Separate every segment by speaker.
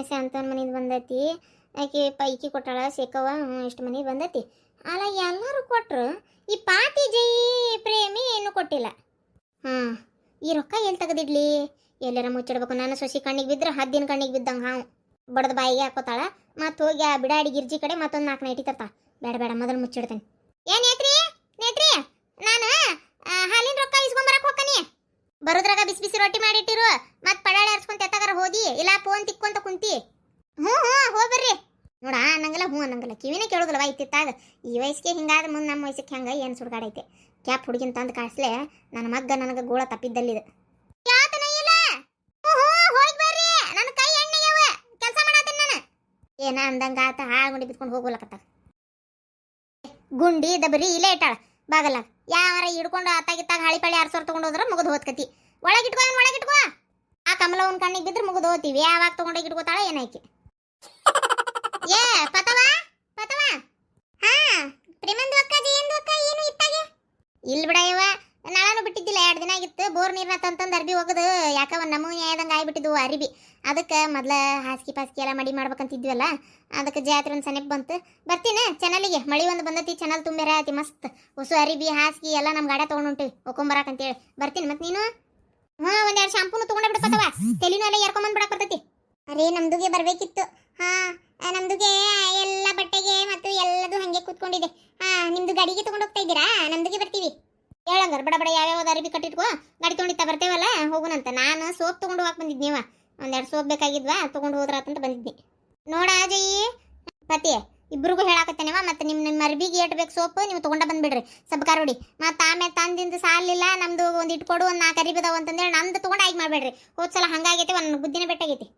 Speaker 1: ಶಾಂತನ ಮನಿದ್ ಬಂದೈತಿ, ಆಕೆ ಪೈಕಿ ಕೊಟ್ಟಾಳ ಸೇಕವ ಇಷ್ಟು ಮನಿ ಬಂದೈತಿ. ಅಲ್ಲ ಎಲ್ಲರೂ ಕೊಟ್ರು, ಈ ಪಾಟಿ ಜೈ ಪ್ರೇಮಿ ಏನು ಕೊಟ್ಟಿಲ್ಲ. ಈ ರೊಕ್ಕ ಎಲ್ಲಿ ತೆಗೆದಿಡ್ಲಿ? ಎಲ್ಲಾರ ಮುಚ್ಚಿಡ್ಬೇಕು. ನಾನು ಸೊಸಿ ಕಣ್ಣಿಗೆ ಬಿದ್ರೆ ಹದ್ದಿನ ಕಣ್ಣಿಗೆ ಬಿದ್ದಂಗೆ ಹಾವು ಬಡ್ದು ಬಾಯಿಗೆ ಹಾಕೋತಾಳ. ಮತ್ತು ಹೋಗಿ ಆ ಬಿಡಾಡಿ ಗಿರ್ಜಿ ಕಡೆ ಮತ್ತೊಂದು 4 ನೈಟಿ ತರ್ತಾಳ. ಬೇಡ ಬೇಡ, ಮೊದಲು ಮುಚ್ಚಿಡ್ತೇನೆ. ನೇತ್ರಿ ನೇತ್ರಿ, ನಾನು ಹಾಲಿನ ರೊಕ್ಕ ಇಸ್ಕೊಂಬರಕ್ಕೆ ಹೋಗ್ತಾನೆ. ಬರೋದ್ರಾಗ ಬಿಸಿ ಬಿಸಿ ರೊಟ್ಟಿ ಮಾಡಿಟ್ಟಿರು. ಮತ್ತೆ ಪಡಾಳೆ ಹರ್ಸ್ಕೊಂತ ಎತ್ತಗಾರ ಹೋದಿ, ಇಲ್ಲ ಫೋನ್ ತಿಕ್ಕೊಂತ ಕುಂತಿ. ಹ್ಞೂ ಹೋಗ್ಬರ್ರಿ. ನೋಡ ಅನ್ನಂಗಿಲ್ಲ, ಹ್ಞೂ ಅನ್ನಂಗಿಲ್ಲ, ಕಿವಿನೇ ಕೇಳೋದಿಲ್ಲವ ಇತ್ತಿತ್ತಾಗ. ಈ ವಯಸ್ಸಿಗೆ ಹಿಂಗಾದ್ರೆ ಮುಂದೆ ನಮ್ಮ ವಯಸ್ಸಿಗೆ ಹೆಂಗೆ ಏನು ಸುಡ್ಗಾಡೈತೆ. ಕ್ಯಾಪ್ ಹುಡುಗಿನ ತಂದು ಕಾಯಿಸ್ಲೆ ನನ್ನ ಮಗ್ಗ ನನಗೆ ಗೋಳ ತಪ್ಪಿದ್ದಲ್ಲಿದೆ. ಏನ ಅಂದಂಗ ಆತ ಗುಂಡಿ ಬಿತ್ಕೊಂಡು ಹೋಗೋಲಕತ್ತ. ಗುಂಡಿ ದಬರಿ ಇಲ್ಲೇ ಇಟ್ಟಾಳ ಬಾಗಲಾಗ. ಯಾವಾರ ಹಿಡ್ಕೊಂಡು ಆತಾಗಿತ್ತಾಗ ಹಾಳಿ ಪಾಳಿ ಆರ್ಸೋರ್ ತಗೊಂಡು ಹೋದ್ರ ಮುಗಿದು ಹೋದ್ಕತಿ. ಒಳಗಿಟ್ಕೋ. ಆ ಕಮಲವನ್ ಕಣ್ಣಿಗೆ ಬಿದ್ರೆ ಮುಗಿದು ಹೋಗ್ತೀವಿ. ಯಾವಾಗ ತಗೊಂಡೋಗಿ ಇಟ್ಕೋತಾಳ ಏನಾಯ್ಕೆ. ಏ ಪತವಾ ಹಾ ಪ್ರೇಮಂದು ಅಕ್ಕಾಜಿ ಎಂದು ಅಕ್ಕ ಏನು ಇತ್ತಾಗೆ ಇಲ್ಲಿ ಬಿಡ ಇವ. ನಾಳಾನು ಬಿಟ್ಟಿದ್ದಿಲ್ಲ, 2 ದಿನ ಆಗಿತ್ತು. ಬೋರ್ ನೀರ್ನ ತಂತಂದು ಅರ್ಬಿ ಹೋಗೋದು ಯಾಕ ಒಂದು ನಮೂನೆ ಆದಂಗೆ ಆಗಿಬಿಟ್ಟಿದ್ವು ಅರಿಬಿ. ಅದಕ್ಕೆ ಮೊದ್ಲ ಹಾಸಿಗೆ ಪಾಸಿಗೆ ಎಲ್ಲ ಮಡಿ ಮಾಡ್ಬೇಕಂತಿದ್ವಲ್ಲ, ಅದಕ್ಕೆ ಜಾತ್ರೆ ಒಂದು ಸನೆಪ್ ಬಂತು. ಬರ್ತೀನಿ ಚಾನಲಿಗೆ. ಮಳಿ ಒಂದು ಬಂದತಿ, ಚಾನಲ್ ತುಂಬೇರ ಆತಿ ಮಸ್ತ್. ಹೊಸ ಅರಿಬಿ ಹಾಸಿಗೆ ಎಲ್ಲ ನಮ್ಮ ಗಾಡಿ ತೊಗೊಂಡುಂಟು ಹೋಗ್ಕೊಂಬರಾಕಂತೇಳಿ ಬರ್ತೀನಿ. ಮತ್ತೆ ನೀನು? ಹ್ಞೂ, 1-2 ಶಾಂಪೂನು ತೊಗೊಂಡು ಬಿಡ್ಕತ್ತವ. ತೆಲಿನೂ ಎಲ್ಲ ಎರ್ಕೊಂಬಂದು ಬಿಡಕ್ಕೆ ಬರ್ತೈತಿ. ಅರೇ ನಮ್ದುಗೆ ಬರಬೇಕಿತ್ತು. ನಮ್ದುಗೆ ಎಲ್ಲ ಬಟ್ಟೆಗೆ ಮತ್ತು ಎಲ್ಲದು ಹಾಗೆ ಕೂತ್ಕೊಂಡಿದೆ. ನಿಮ್ದು ಗಾಡಿಗೆ ತೊಗೊಂಡು ಹೋಗ್ತಾ ಇದ್ದೀರಾ? ನಮ್ದುಗೆ ಬರ್ತೀವಿ. ಹೇಳಂಗಾರ ಬಡ ಬಡ ಯಾವ್ಯಾವ್ದು ಅರಿಬಿ ಕಟ್ಟಿಟ್ಕೋ, ಗಾಡಿ ತೊಗೊಂಡಿತ್ತ ಬರ್ತೇವಲ್ಲ ಹೋಗುನಂತ. ನಾನು ಸೋಪ್ ತೊಗೊಂಡು ಹೋಗಕ್ಕೆ ಬಂದಿದ್ನಿ. 1-2 ಸೋಪ್ ಬೇಕಾಗಿದ್ವಾ, ತೊಗೊಂಡು ಹೋದ್ರಾತಂತ ಬಂದಿದ್ನಿ. ನೋಡ ಅಜಯ್ ಪತಿ, ಇಬ್ರಿಗೂ ಹೇಳಾಕತ್ತೇನವ. ಮತ್ತೆ ನಿಮ್ಮ ಅರ್ಬಿಗೆ ಏಟ್ ಬೇಕು ಸೋಪ್ ನೀವು ತೊಗೊಂಡ ಬಂದ್ಬಿಡ್ರಿ ಸಬ್ಕಾರ ಹೊಡಿ. ಮತ್ತು ಆಮೇಲೆ ತಂದಿಂದ ಸಾಲಿಲ್ಲ, ನಮ್ದು ಒಂದು ಇಟ್ಕೊಡು, ಒಂದು 4 ಅರಿಬಿ ಅದಾವ ಅಂತಂದೇಳಿ ನಮ್ದು ತೊಗೊಂಡು ಆಗಿ ಮಾಡಬೇಡ್ರಿ. ಹೋದ್ಸಲ ಹಂಗಾಗೈತೆ, ಒಂದು ಬುದ್ಧಿನ ಬೆಟ್ಟಾಗೈತಿ.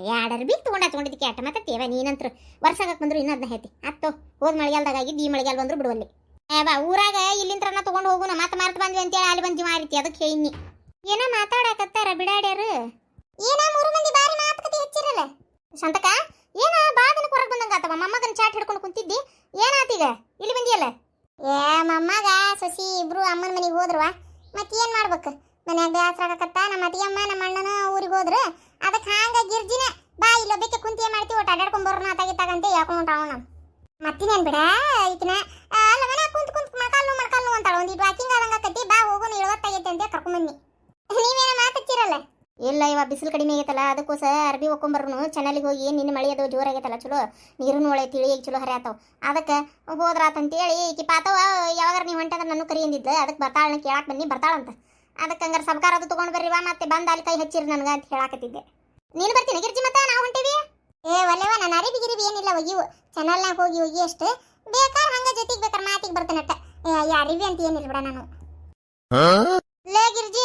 Speaker 1: 2 ಅರ್ಬಿ ತೊಗೊಂಡಿದ್ದಕ್ಕೆ ಆಟ ಮಾತಾಡ್ತೀವ ನೀನಂತ್ರ. ವರ್ಷಕ್ಕೆ ಬಂದ್ರು ಇನ್ನೂ ಅದನ್ನ ಹೇಳ್ತಿ. ಅತ್ತು ಹೋದ್ ಮಳೆಗಾಲದಾಗ ಆಗಿದ್ದು ಈ ಮಳೆಗಾಲ ಬಂದ್ರು ಬಿಡುವಲ್ಲಿ. ಬಾ ಊರಾಗ ಇಲ್ಲಿಂತ್ರನ ತೊಗೊಂಡು ಹೋಗುನ. ಮತ್ತೆ ಮಾರ್ತು ಬಂದ್ವಿ ಅಂತೇಳಿ ಅಲ್ಲಿ ಬಂದು ಮಾರಿತಿ. ಅದಕ್ಕೆ ಹೇಳಿನಿ. ಏನೋ ಮಾತಾಡಕತ್ತಾರ ಬಿಡಾಡ್ಯಾರು. ಏನ 3 ಮಂದಿ ಬಾರಿ ಮಾತುಕತೆ ಹೆಚ್ಚಿರಲ್ಲ. ಶಾಂತಕ ಏನ ಬಾದನ ಹೊರಗೆ ಬಂದಂಗ ಆತವ. ಮೊಮ್ಮಗನ ಚಾಟ್ ಹಿಡ್ಕೊಂಡು ಕುಂತಿದ್ದಿ, ಏನಾತೀಗ ಇಲ್ಲಿ ಬಂದಿಯಲ್ಲ? ಮೊಮ್ಮಗ ಸೊಸಿ ಇಬ್ರು ಅಮ್ಮನ ಮನೆಗೆ ಹೋದ್ರವ. ಮತ್ತೇನು ಮಾಡ್ಬೇಕು, ಮನ್ಯಾಗ ಬೇಸರ ಆಗಕತ್ತ. ನಮ್ಮ ಅತ್ತಿಯಮ್ಮ ನಮ್ಮ ಅಣ್ಣನ ಊರಿಗೆ ಹೋದ್ರು. ಅದಕ್ಕೆ ಹಾಂಗ ಗಿರ್ಜಿನ ಬಾ ಇಲ್ಲೊಬ್ಬಕ್ಕೆ ಕುಂತಿ ಏನ್ ಮಾಡ್ತೀವಿ, ಒಟ್ಟು ಅಡ್ಡಾಡ್ಕೊಂಡ್ ಬರೋಣ ತಾಗಿತ್ತಾಗಂತೆ ಯಾಕೊಂಡ್ಟಾವ. ನಾವು ಮತ್ತಿನೇನು ಬಿಡ ಈಕಿನ ಅಲ್ಲ ಮನೆ ಕುಂತ್ ಮಣಕಾಲು ಅಂತಾಳ. ಒಂದಿಟ್ಟು ವಾಕಿಂಗ್ ಆದಂಗ ಆಕತಿ. ಬಾ ಹೋಗೋನು 70 ಅಂತ ಕರ್ಕೊಂಬನ್ನಿ. ನೀವೇನ ಮಾತಾಡ್ತಿರಲ್ಲ? ಇಲ್ಲ ಇವ ಬಿಸಿಲು ಕಡಿಮೆ ಆಗೈತಲ್ಲ, ಅದಕ್ಕೋಸ್ಕರ ಅರ್ಬಿ ಹೋಗ್ಕೊಂಬರ್ನು. ಚಾನಲಿಗೆ ಹೋಗಿ ನಿನ್ನ ಮಳೆ ಅದು ಜೋರಾಗೈತಲ್ಲ, ಚಲೋ ನೀರನ್ನು ಒಳ್ಳೆ ತಿಳಿಯಾಗಿ ಚಲೋ ಹರಿಯಾತಾವ. ಅದಕ್ಕೆ ಹೋದ್ರಾತಂತೇಳಿ ಈಕಿ ಪಾತವ. ಯಾವಾಗಾರ ನೀವು ಹೊಂಟಂದ್ರೆ ನಾನು ಕರಿ ಅಂದಿದ್ದೆ. ಅದಕ್ಕೆ ಬರ್ತಾಳನ್ನ ಕೇಳಾಕ್ ಬನ್ನಿ, ಬರ್ತಾಳಂತ. ಅದಕ್ಕೆ ಹಂಗಾರೆ ಸಬ್ಕಾರ ಅದು ತೊಗೊಂಡು ಬರ್ರಿವಾ. ಮತ್ತೆ ಬಂದು ಅಲ್ಲಿ ಕೈ ಹಚ್ಚಿರಿ ನನಗೆ ಅಂತ ಹೇಳಾಕತ್ತಿದ್ದೆ. ನೀನು ಬರ್ತೀನಿ ಗಿರ್ಜಿ, ಮತ್ತೆ ನಾವು ಹೊಂಟೇವಿ. ಒಲ್ಲೆವ ನಾನು ಅರಿಬಿ ಗಿರಿಬಿ ಏನಿಲ್ಲ, ಒಯ್ಯವು ಚಾನಲ್ನಾಗ ಹೋಗಿ ಅಷ್ಟು ಬೇಕಾದ್ರೆ ಹಂಗ ಜೊತೆಗೆ ಬೇಕಾರೆ ಮಾತಿಗೆ ಬರ್ತೇನಟ್ಟ. ಅರಿಬಿ ಅಂತ ಏನಿಲ್ಲ ಬಿಡ ನಾನು. ಲೇ ಗಿರ್ಜಿ,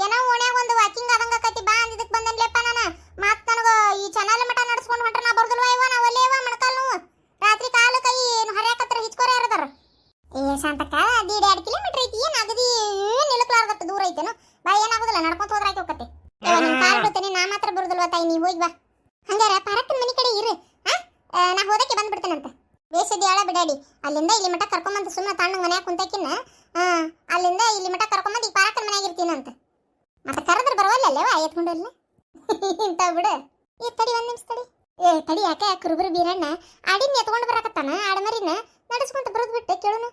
Speaker 1: ಏನೋ ಓಣ್ಯಾಗ ಒಂದು ವಾಕಿಂಗ್ ಆದಂಗ ಆಕತಿ. ಬಾ ಅಂದಿದ್ದಕ್ಕೆ ಬಂದನ್ಲೇಪ್ಪ ನಾನು. ಮತ್ತೆ ನನಗೆ ಈ ಚಾನಲ್ ಮಠ ನಡ್ಸ್ಕೊಂಡು ಹೊಂಟ್ರೆ ನಾ ಬರ್ದಲ್ವ ಇವ. ನಾ ಒಲ್ಲೇವ ಮಣಕಾಲ್ ನೋವು. ರಾತ್ರಿ ಕಾಲು ಕೈ ಹರಿಯಾಕತ್ರ ಹಿಚ್ಕೋರ ಯಾರದಾರ. ಶಾಂತಕ್ಕ 1.5 ಕಿಲೋಮೀಟರ್ ಐತಿ. ಏನು ಅಗದಿ ನಿಲುಕ್ಲಾರ್ದಟ್ಟು ದೂರ ಐತೇನು? ಬಾ, ಏನಾಗೋದಿಲ್ಲ, ನಡ್ಕೊಂತ ಹೋದ್ರೆ ಆಯ್ತು ಹೋಗತ್ತೆ. ನಿನ್ ಕಾಲ್ ಬಿಡ್ತೇನೆ, ನಾ ಮಾತ್ರ ಬರುದಲ್ವ ತಾಯಿ. ನೀವು ಹೋಗಿ ಬಾ. ಹಂಗಾರ ಪಾರಕ್ಕನ ಮನೆ ಕಡೆ ಇರು. ನಾ ಹೋದಕ್ಕೆ ಬಂದ್ಬಿಡ್ತೇನಂತ. ಬೇಸದಿ ಹೇಳ ಬಿಡಾಡಿ. ಅಲ್ಲಿಂದ ಇಲ್ಲಿ ಮಠ ಕರ್ಕೊಂಬಂತ ಸುಮ್ಮನೆ ತಣ್ಣಗೆ ಮನ್ಯಾಗ ಕುಂತಕಿನ್ನ ಅಲ್ಲಿಂದ ಇಲ್ಲಿ ಮಠ ಕರ್ಕೊಂಬಂದು ಈಗ ಪಾರಕ್ಕನ ಮನ್ಯಾಗ ಇರ್ತೀನಂತ. ಮತ್ತೆ ಕರೆದ್ರೆ ಬರವಲ್ಲವ ಎತ್ಕೊಂಡಲ್ಲ ಇಂತ ಬಿಡು. ತಡಿ 1 ನಿಮಿಷ ತಡಿ. ತಡಿ ಯಾಕೆ ಕುರುಬರು ಬೀರಣ್ಣ ಆಡಿನ ಎತ್ಕೊಂಡು ಬರಕತ್ತಾನ. ಆಡಮರಿನ ನಡೆಸ್ಕೊಂತ ಬರೋದು ಬಿಟ್ಟು ಕೇಳೋನು.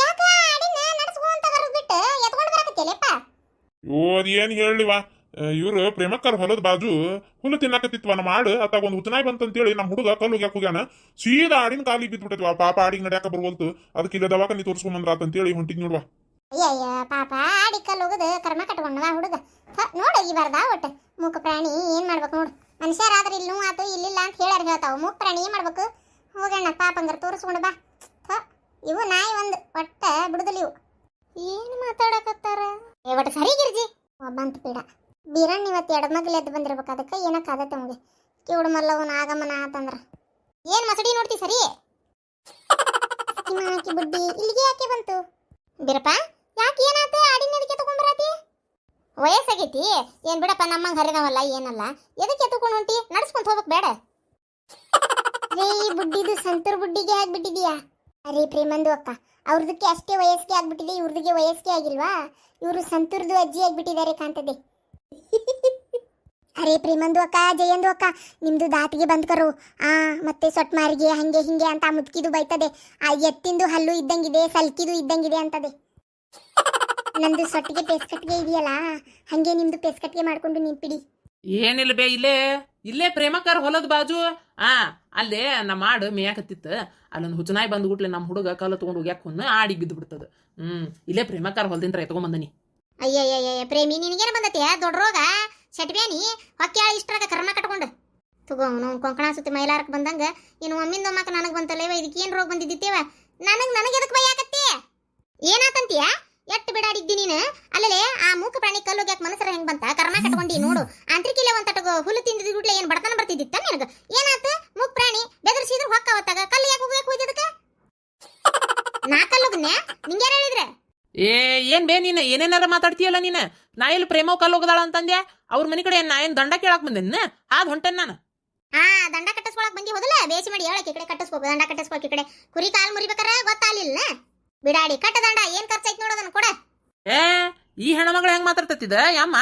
Speaker 1: ಯಾಕ ಆಡಿನ ನಡೆಸ್ಕೊಂತ ಬರೋದು ಬಿಟ್ಟು ಎತ್ಕೊಂಡು ಬರಕತ್ತಿಯಲ್ಲಪ್ಪ?
Speaker 2: ಏನ್ ಹೇಳಿವಾ, ಇವ್ರು ಪ್ರೇಮಕ್ಕರ್ ಹೊಲದ ಬಾಜು ಹುಲ್ಲು ತಿನ್ನಾಕತ್ತಿತ್ವ. ನಮ್ಮ ಆಡು ಅತ್ತಾಗ ಒಂದು ಹುಚ್ಚನಾಯಿ ಬಂತಂತೇಳಿ ನಮ್ಮ ಹುಡುಗ ಕಲ್ಲು ಹೋಗ್ಯಾಕ ಹೋಗ್ಯಾನ. ಸೀದಾ ಆಡಿನ ಕಾಲಿಗೆ ಬಿದ್ಬಿಟ್ಟೈತಿವ. ಪಾಪ ಆಡಿಗೆ ನಡ್ಯಾಕ ಬರ್ವಲ್ತು. ಅದಕ್ಕೆ ಇಲ್ಲ ದವಾಖಾನಿ ತೋರಿಸ್ಕೊಂಬಂದ್ರಾತಂತೇಳಿ ಹೊಂಟಿದ್ ನೋಡ್ವಾ.
Speaker 1: ಅಯ್ಯಯ್ಯ ಪಾಪ ಆಡಿ ಕಲ್ಲು ಹೋಗದು ಕರ್ಮ ಕಟ್ಕೊಂಡವ ಹುಡುಗ. ನೋಡೋಗಿ ಬಾರ್ದ ಒಟ್ಟು ಮೂಕ ಪ್ರಾಣಿ ಏನ್ ಮಾಡ್ಬೇಕು ನೋಡು. ಮನುಷ್ಯರಾದ್ರೆ ಇಲ್ಲಿ ಆತು ಇಲ್ಲಿಲ್ಲ ಅಂತ ಹೇಳ್ಯಾರ ಹೇಳ್ತಾವ. ಮೂಕ ಪ್ರಾಣಿ ಏನ್ ಮಾಡ್ಬೇಕು? ಹೋಗಣ್ಣ ಪಾಪ ಹಂಗಾರ ತೋರಿಸ್ಕೊಂಡು ಬಾ. ಇವು ನಾಯಿ ಒಂದು ಒಟ್ಟ ಬಿಡುದಿಲ್ಲ ಇವು. ಏನು ಮಾತಾಡಕತ್ತಾರ? ಒಟ್ಟು ಸರಿ ಗಿರ್ಜಿ ಬಂತು ಪೀಡ. ಬೀರಣ್ಣ ಇವತ್ತು ಎಡಮಗ್ಲು ಎದ್ದು ಬಂದಿರ್ಬೇಕು. ಅದಕ್ಕೆ ಏನಕ್ಕಾಗತ್ತೆ ನಮಗೆ ಕಿವುಡು ಮಲ್ಲವನ ಆಗಮನ ಆತಂದ್ರ. ಏನು ಮಸಡಿ ನೋಡ್ತಿ ಸರಿ? ಹಾಕಿ ಬುಡ್ಡಿ ಇಲ್ಲಿಗೆ ಯಾಕೆ ಬಂತು ಬೀರಪ್ಪ? ಯಾಕೆ ಏನಾತ? ಆಡಿನ ಎದಕ್ಕೆ ತಗೊಂಡ್ಬರತಿ? ವಯಸ್ಸಾಗೈತಿ ಏನ್ ಬಿಡಪ್ಪ, ನಮ್ಮಂಗೆ ಹರಿದವಲ್ಲ ಏನಲ್ಲ. ಎದಕ್ಕೆ ಎತ್ಕೊಂಡು ಹೊಂಟಿ? ನಡ್ಸ್ಕೊಂತ ಹೋಗ್ಬೇಕು ಬೇಡ? ರೇ ಬುಡ್ಡಿದು ಸಂತೂರ್ ಬುಡ್ಡಿಗೆ ಆಗ್ಬಿಟ್ಟಿದೀಯಾ? ಅರೇ ಪ್ರೇಮಂದು ಅಕ್ಕ, ಅವ್ರದಕ್ಕೆ ಅಷ್ಟೇ ವಯಸ್ಸಿಗೆ ಆಗ್ಬಿಟ್ಟಿದೆ, ಇವ್ರದಿಗೆ ವಯಸ್ಸಿಗೆ ಆಗಿಲ್ವಾ? ಇವರು ಸಂತೂರ್ದು ಅಜ್ಜಿ ಆಗ್ಬಿಟ್ಟಿದ್ದಾರೆ ಕಾಂತದೆ. ಅರೆ ಪ್ರೇಮಂದು ಅಕ್ಕ ಜಯಂದು ಅಕ್ಕ ನಿಮ್ದು ದಾತಿಗೆ ಬಂದ್ ಕರು ಮತ್ತೆ ಸೊಟ್ ಮಾರಿಗೆ ಹಂಗೆ ಹಿಂಗೆ ಅಂತ ಆ ಮುದ್ಕಿದು ಬೈತದೆ ಆ ಎತ್ತಿಂದು ಹಲ್ಲು ಇದ್ದಂಗಿದೆ ಸಲ್ಕಿದು ಇದ್ದಂಗಿದೆ ಅಂತದೆ ನಂದು ಸೊಟ್ಟಿಗೆ ಪೇಸ್ಕಟ್ಟಿಗೆ ಇದೆಯಲ್ಲ ಹಂಗೆ ನಿಮ್ದು ಪೇಸ್ಕಟ್ಟಿಗೆ ಮಾಡ್ಕೊಂಡು ನಿಂಪಿಡಿ
Speaker 3: ಏನಿಲ್ಲ ಬೇ ಇಲ್ಲೇ ಪ್ರೇಮಕರ್ ಹೊಲದ ಬಾಜು ಅಲ್ಲೇ ನಮ್ಮ ಆಡು ಮೇಯಾಕತ್ತಿತ್ತು ಅಲ್ಲೊಂದು ಹುಚ್ಚನಾಯಿ ಬಂದ್ಬಿಟ್ಲೆ ನಮ್ಮ ಹುಡುಗ ಕಲ್ಲು ತಗೊಂಡು ಹೋಗ್ಯಾಕ ಹೊನ್ನ ಆಡಿಗೆ ಬಿದ್ದು ಬಿಡ್ತದ ಇಲ್ಲೇ ಪ್ರೇಮಕರ್ ಹೊಲದಿಂದ ಎತ್ಕೊಂಬಂದನಿ.
Speaker 1: ಅಯ್ಯಯ್ಯಯ್ಯ ಪ್ರೇಮಿ ನಿನಗೇನು ಬಂದತಿ ದೊಡ್ಡ ರೋಗ ಸೆಟ್ಬ್ಯಾನಿ ಹೊಕ್ಕೆ ಆಳಿ ಇಷ್ಟರಾಗ ಕರ್ಮ ಕಟ್ಕೊಂಡು ತಗೋ ನಾವು ಕೊಂಕಣ ಸುತ್ತಿ ಮೈಲಾರಕ್ಕೆ ಬಂದಂಗ ಇನ್ನು ಒಮ್ಮಿಂದ ಒಮ್ಮಕ್ಕ ನನಗೆ ಬಂತಲ್ಲ ಇದಕ್ಕೆ ಏನು ರೋಗ ಬಂದಿದ್ದೀವ ನನಗೆ ಎದಕ್ಕೆ ಬೈಯಾಕತ್ತಿ ಏನಾತಂತೀಯ ಎಟ್ಟು ಬಿಡಾಡಿದ್ದಿ ನೀನು ಅಲ್ಲೇ ಆ ಮೂಕ ಪ್ರಾಣಿ ಕಲ್ಲು ಹೋಗ್ಯಾಕ ಮನಸ್ಸರ ಹೆಂಗ್ ಬಂತ ಕರ್ಮ ಕಟ್ಕೊಂಡಿ ನೋಡು ಆಂತ್ರಿಕಿಲೆ ಒಂದ್ ತಟಗ ಹುಲ್ಲು ತಿಂದಿದ್ ಗುಡ್ಲೆ ಏನ್ ಬಡತನ ಬರ್ತಿದ್ದಿತ್ತ ನಿನಗ ಏನಾತ ಮೂಕ್ ಪ್ರಾಣಿ ಬೆದರ್ಸಿದ್ರು ಹೊಕ್ಕವತ್ತಾಗ ಕಲ್ಲು ಯಾಕೆ ಹೋಗ್ಬೇಕು ನಾ ಕಲ್ಲುಗ್ನೆ ನಿಂಗ್ಯಾರ ಹೇಳಿದ್ರೆ
Speaker 3: ಏನ್ ಬೇ ನೀನು ಏನೇನಾರ ಮಾತಾಡ್ತೀಯಲ್ಲ ನೀನು ನಾ ಎಲ್ಲಿ ಪ್ರೇಮವ್ ಕಲ್ಲು ಹೋಗದಾಳ ಅಂತಂದ್ಯಾ ಅವ್ರ ಮನಿ ಕಡೆ ನಾ ಏನ್ ದಂಡ ಕೇಳಾಕ್ ಬಂದೇನ ಹಾದ್ ಹೊಂಟೇನ್ ನಾನು
Speaker 1: ದಂಡ ಕಟ್ಟಿಸ್ಕೊಳಕ್ ಬಂದಿ ಹೋದಲ್ಲ ಬೇಸಿ ಮಾಡಿ ಹೇಳಕ್ ಈ ಕಡೆ ಕಟ್ಟಿಸ್ಬೇಕು ದಂಡ ಕಟ್ಟಿಸ್ಕೊಳಕ್ ಈ ಕಡೆ ಕುರಿ ಕಾಲ್ ಮುರಿಬೇಕಾರ ಗೊತ್ತಾಗ್ಲಿಲ್ಲ ಬಿಡಾಡಿ ಕಟ್ಟ ದಂಡ ಏನ್ ಖರ್ಚಾಯ್ತು ನೋಡೋದನ್ನ ಕೊಡ
Speaker 3: ಈ ಹೆಣ್ಮಗಳು ಹೆಂಗ್ ಮಾತಾಡ್ತಿದ್ದ ಯಮ್ಮ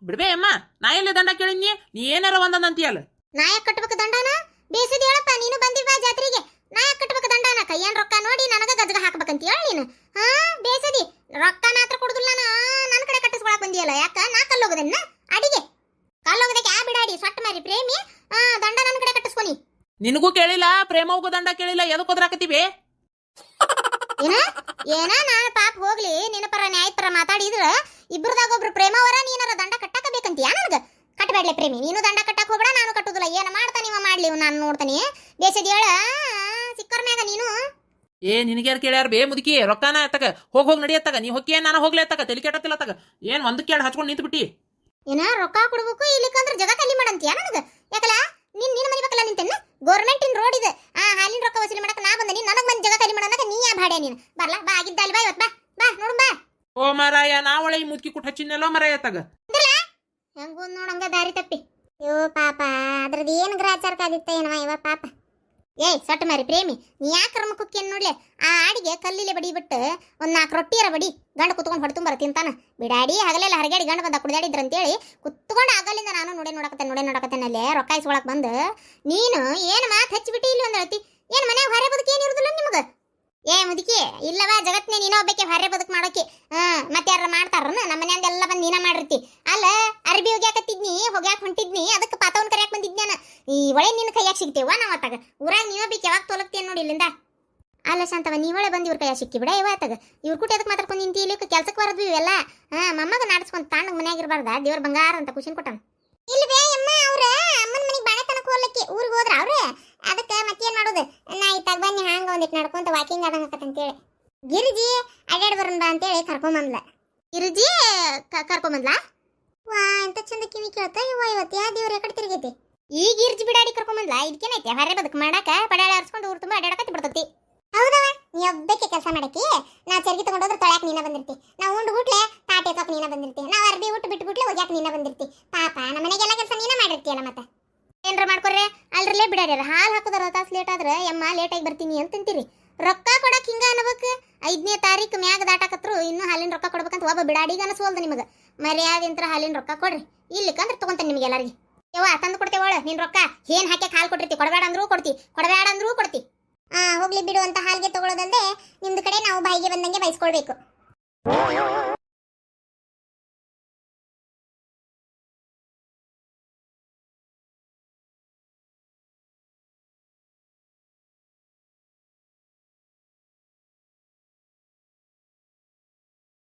Speaker 3: ಬಿಡ್ಬೇ ಅಮ್ಮ ನಾ ಎಲ್ಲಿ ದಂಡ ಕೇಳಿದ್ನಿ ನೀ ಏನಾರ ಒಂದಂತೀಯಲ್ಲ
Speaker 1: ನಾಯಕ್ ಕಟ್ಬೇಕು ದಂಡನ ಬೇಸಿದ್ ಹೇಳಪ್ಪ ನೀನು ಬಂದಿಲ್ವಾ ಜಾತ್ರೆಗೆ ನಾಯಕ್ ಕಟ್ಬೇಕು ದಂಡನ ಕೈಯನ್ ರೊಕ್ಕ ನೋಡಿ ನನಗ ಗಜಗ ಹಾಕ್ಬೇಕಂತ ಹೇಳಿ ನೀನು ಬೇಸದಿ ರೊಕ್ಕ ಮಾತ್ರ ಕೊಡುದಿಲ್ಲ ನನ್ನ ಕಡೆ ಕಟ್ಟಿಸ್ಕೊಳಕ್ ಬಂದಿಯಲ್ಲ ಯಾಕ ನಾ ಕಲ್ಲೋಗದನ್ನ ಅಡಿಗೆ ಕಲ್ಲೋಗದಕ್ಕೆ ಬಿಡಾಡಿ ಸೊಟ್ಟ ಮಾರಿ ಪ್ರೇಮಿ ದಂಡ ನನ್ನ ಕಡೆ ಕಟ್ಟಿಸ್ಕೊನಿ
Speaker 3: ನಿನಗೂ ಕೇಳಿಲ್ಲ ಪ್ರೇಮವ್ಗೂ ದಂಡ ಕೇಳಿಲ್ಲ ಎದಕ್ ಹೋದ್ರಾಕತ್ತೀವಿ
Speaker 1: ಏನ ನಾನು ಪಾಪ ಹೋಗ್ಲಿ ನಿನ್ನ ಪರ ನ್ಯಾಯ ಪರ ಮಾತಾಡಿದ್ರ ಇಬ್ರದಾಗ ಒಬ್ರು ಪ್ರೇಮವರ ನೀನಾರ ದಂಡ ಕಟ್ಟಕಬೇಕಂತೀಯ ನನಗ ಕಟ್ಟಬೇಡ್ಲೆ ಪ್ರೇಮಿ ನೀನು ದಂಡ ಕಟ್ಟಕ್ ಹೋಗ್ಬೇಡ ನಾನು ಕಟ್ಟುದಿಲ್ಲ ಏನ ಮಾಡ್ತಾನ ಇವ ಮಾಡ್ಲಿ ನಾನು ನೋಡ್ತಾನೆ ಬೇಸದಿ ಹೇಳ ಸಿಕ್ಕರ್ ಮ್ಯಾಗ ನೀನು
Speaker 3: ನಿನಗ್ಯಾರ ಕೇಳ್ಯಾರ ಬೇ ಮುದುಕಿ ರೊಕ್ಕಾನ ತಗ ಹೋಗ್ ನಡಿಯತ್ತಾಗ ನೀ ಹೊಕ್ಕಿ ನಾನು ಹೋಗ್ಲಿ ಅತ್ತಾಗ ತಲೆ ಕೆಟ್ಟತಿಲ್ಲ ತಗ ಏನ್ ಒಂದಕ್ಕೆ ಎರಡು ಹಚ್ಕೊಂಡು ನಿಂತು ಬಿಟ್ಟಿ
Speaker 1: ಏನ ರೊಕ್ಕ ಕೊಡ್ಬೇಕು ಇಲ್ಲಿಕಂದ್ರ ಜಗ ಖಾಲಿ ಮಾಡಂತೀಯ ನನಗ ಯಾಕಲ್ಲ ನಿನ್ನ ಮರಿಬೇಕಲ್ಲ ನಿಂತೇನ ಗೌರ್ಮೆಂಟ್ ಇನ್ ರೋಡ್ ಇದೆ ಹಾಲಿನ ರೊಕ್ಕ ವಸೂಲಿ ಮಾಡಕ ನಾ ಬಂದ ನನಗ್ ಬಂದ್ ಜಗ ಖಾಲಿ ಮಾಡಕ ನೀ ಯಾ ಭಾಡ್ಯ ನೀನು ಬರ್ಲಾ ಬಾ ಆಗಿದ್ದಲ್ಲ ಬಾ ಇವತ್ತು ಬಾ ನೋಡು ಬಾ
Speaker 3: ಓ ಮಾರಾಯ ನಾವಳೆ ಈ ಮುದುಕಿ ಕುಟ್ ಹಚ್ಚಿನಲ್ಲೋ ಮಾರಾಯ ತಗ
Speaker 1: ಹೆಂಗು ನೋಡಂಗ ದಾರಿ ತಪ್ಪಿ ಯೋ ಪಾಪ ಅದ್ರದ್ದು ಏನು ಗ್ರಾಚಾರಕ್ಕಾದಿತ್ತ ಏನವ ಇವ ಪಾಪ ಸೊಟ್ಟ ಮಾರಿ ಪ್ರೇಮಿ ನೀ ಯಾಕೆ ಕರ್ಮ ಕುಕ್ಕಿ ನೋಡ್ಲೆ ಆ ಆಡಿಗೆ ಕಲ್ಲಿಲೆ ಬಡಿ ಬಿಟ್ಟು ಒಂದ್ 4 ರೊಟ್ಟಿಯರ ಬಡಿ ಗಂಡ ಕುತ್ಕೊಂಡು ಹೊಡ್ತುಂಬರ ತಿಂತಾನ ಬಿಡಾಡಿ ಹಗಲೆಲ್ಲ ಹರಗಾಡಿ ಗಂಡ ಬಂದ ಕುಡ್ದಾಡಿದ್ರ ಅಂತೇಳಿ ಕುತ್ಕೊಂಡು ಆಗಲಿಂದ ನಾನು ನೋಡಕತ್ತೇನಲ್ಲೇ ರೊಕ್ಕ ಇಸ್ಕೊಳಕ್ ಬಂದು ನೀನು ಏನು ಮಾತು ಹಚ್ಚಿಬಿಟ್ಟು ಇಲ್ಲಿ ಒಂದಳತಿ ಏನು ಮನ್ಯಾಗ ಹೊರೆ ಬದುಕಿ ಏನಿರುದಿಲ್ಲ ನಿಮ್ಗೆ ಮುದುಕಿ ಇಲ್ಲವಾ ಜಗತ್ನೇ ನೀನ ಒಬ್ಬಕ್ಕೆ ಹೊರೆ ಬದುಕು ಮಾಡೋಕೆ ಮತ್ತೆ ಯಾರ ಮಾಡ್ತಾರನ ನಮ್ಮ ಮನ್ಯಾಂದೆಲ್ಲ ಬಂದು ನೀನ ಮಾಡಿರ್ತಿ ಅಲ್ಲ ಅರ್ಬಿ ಹೋಗ್ಯಾಕತ್ತಿದ್ನಿ ಹೋಗ್ಯಾಕ ಹೊಂಟಿದ್ನಿ ಅದಕ್ಕೆ ಪಾತವನ್ ಕರ್ಯಾಕ್ ಬಂದಿದ್ನಾನ ಈ ಒಳೆ ನಿನ್ನ ಕೈಯಾಗ ಸಿಗ್ತೇವ ನಾವ್ ಆತಾಗ ಊರಾಗ ನೀವೊಬ್ಬಕ್ಕೆ ಯಾವಾಗ ತೋಲಕ್ತೇನ್ ನೋಡಿ ಇಲ್ಲಿಂದ ಅಲ್ಲ ಶಾಂತವ ನೀವಳೆ ಬಂದು ಇವ್ರ ಕೈಯಾಗ ಸಿಕ್ಕಿ ಬಿಡ ಇವಾತಾಗ ಇವ್ರ ಕೂಟ ಅದಕ್ಕೆ ಮಾತಾಡ್ಕೊಂಡು ನಿಂತಿ ಇಲ್ಲಿ ಕೆಲ್ಸಕ್ಕೆ ಬರೋದು ಇವೆಲ್ಲ ಮೊಮ್ಮಗ ನಾಡಿಸ್ಕೊಂಡು ತಾಂಡಗ್ ಮನ್ಯಾಗ ಇರಬಾರ್ದ ದೇವ್ರ ಬಂಗಾರ ಅಂತ ಖುಷಿನ್ ಕೊಟ್ಟಾನ ಇಲ್ವೇ ಅಮ್ಮ ಅವ್ರ ಅಮ್ಮನ ಮನೆಗೆ ಬಾಳೆ ತನಕ ಹೋಗ್ಲಿಕ್ಕೆ ಊರಿಗೆ ಹೋದ್ರ ಅವ್ರ ಅದಕ್ಕೆ ಮತ್ತೇನ್ ಮಾಡೋದು ನಾ ಇತ್ತಾಗ ಬನ್ನಿ ಹಂಗ ಒಂದಿಟ್ಟು ನಡ್ಕೊಂತ ವಾಕಿಂಗ್ ಆದಂಗತ್ತಂತೇಳಿ ಗಿರಿಜಿ ಅಡ್ಯಾಡ್ ಬರಂದ ಅಂತೇಳಿ ಕರ್ಕೊಂಬಂದ್ಲ ಗಿರಿಜಿ ಕರ್ಕೊಂಬಂದ್ಲಾ ವಾ ಎಂತ ಚಂದ ಕಿವಿ ಕೇಳ್ತಾ ಇವತ್ತು ಯಾ ದೇವ್ರ ಯಾಕಡೆ ತಿರುಗೈತಿ ಈ ಗಿರ್ಜಿ ಬಿಡಾಡಿ ಕರ್ಕೊಂಬಂದ್ಲಾ ಇದಕ್ಕೇನೈತೆ ಹೊರೆ ಬದುಕು ಮಾಡಾಕ ಪಡಾಳೆ ಆರಿಸ್ಕೊಂಡು ಊರು ತುಂಬ ಅಡ್ಯಾಡಕತ್ತಿ ಬಿಡ್ತತಿ ಹೌದವ ನೀ ಒಬ್ಬಕ್ಕೆ ಕೆಲಸ ಮಾಡಕ್ಕೆ ನಾ ಚರ್ಗಿ ತಗೊಂಡೋದ್ರೆ ತೊಳ್ಯಾಕ ನೀನ ಬಂದಿರ್ತಿ ನಾವು ಉಂಡು ಬಿಟ್ಲೆ ತಾಟೆ ತೋಕ ನೀನ ಬಂದಿರ್ತಿ ನಾವು ಅರ್ಬಿ ಬಿಟ್ಟು ಬಿಟ್ಬಿಟ್ಲೆ ಹೋಗ್ಯಾಕ ನೀನ ಬಂದಿರ್ತಿ ಪಾಪ ನಮ್ಮ ಮನೆಗೆಲ್ಲ ಕೆಲಸ ನೀನ ಮಾಡಿರ್ತೀಯಲ್ಲ ಮತ್ತೆ ಏನ್ರ ಮಾಡ್ಕೊರ್ರೆ ಅಲ್ರಲ್ಲೇ ಬಿಡಾಡ್ಯಾರ ಹಾಲು ಹಾಕೋದ್ರ ತಾಸು ಲೇಟ್ ಆದ್ರೆ ಯಮ್ಮ ಲೇಟಾಗಿ ಬರ್ತೀನಿ ಅಂತಂತೀರಿ ರೊಕ್ಕ ಕೊಡಕ್ ಹಿಂಗ ಅನ್ಬೇಕು 5ನೇ ತಾರೀಕು ಮ್ಯಾಗ ದಾಟಾಕತ್ರು ಇನ್ನೂ ಹಾಲಿನ ರೊಕ್ಕ ಕೊಡ್ಬೇಕಂತ ಒಬ್ಬ ಬಿಡಾಡಿಗ ಅನಸೋಲ್ದ ನಿಮಗೆ ಮರ್ಯಾದಿಂತ್ರ ಹಾಲಿನ ರೊಕ್ಕ ಕೊಡ್ರಿ ಇಲ್ಲಿಕಂದ್ರೆ ತಗೊಂತಾನೆ ನಿಮಗೆ ಎಲ್ಲರಿಗೆ ಯವ್ವ ತಂದು ಕೊಡ್ತೇವೆ ಒಳ ನಿನ್ ರೊಕ್ಕ ಏನ್ ಹಾಕಿ ಹಾಲು ಕೊಟ್ಟಿರ್ತಿ ಕೊಡಬೇಡ ಅಂದ್ರೂ ಕೊಡ್ತಿ ಹೋಗ್ಲಿ ಬಿಡು ಅಂತ ಹಾಲ್ಗೆ ತಗೊಳ್ಳೋದಲ್ದೆ ನಿಮ್ದು ಕಡೆ ನಾವು ಬಾಯಿಗೆ ಬಂದಂಗೆ ಬಯಸ್ಕೊಳ್ಬೇಕು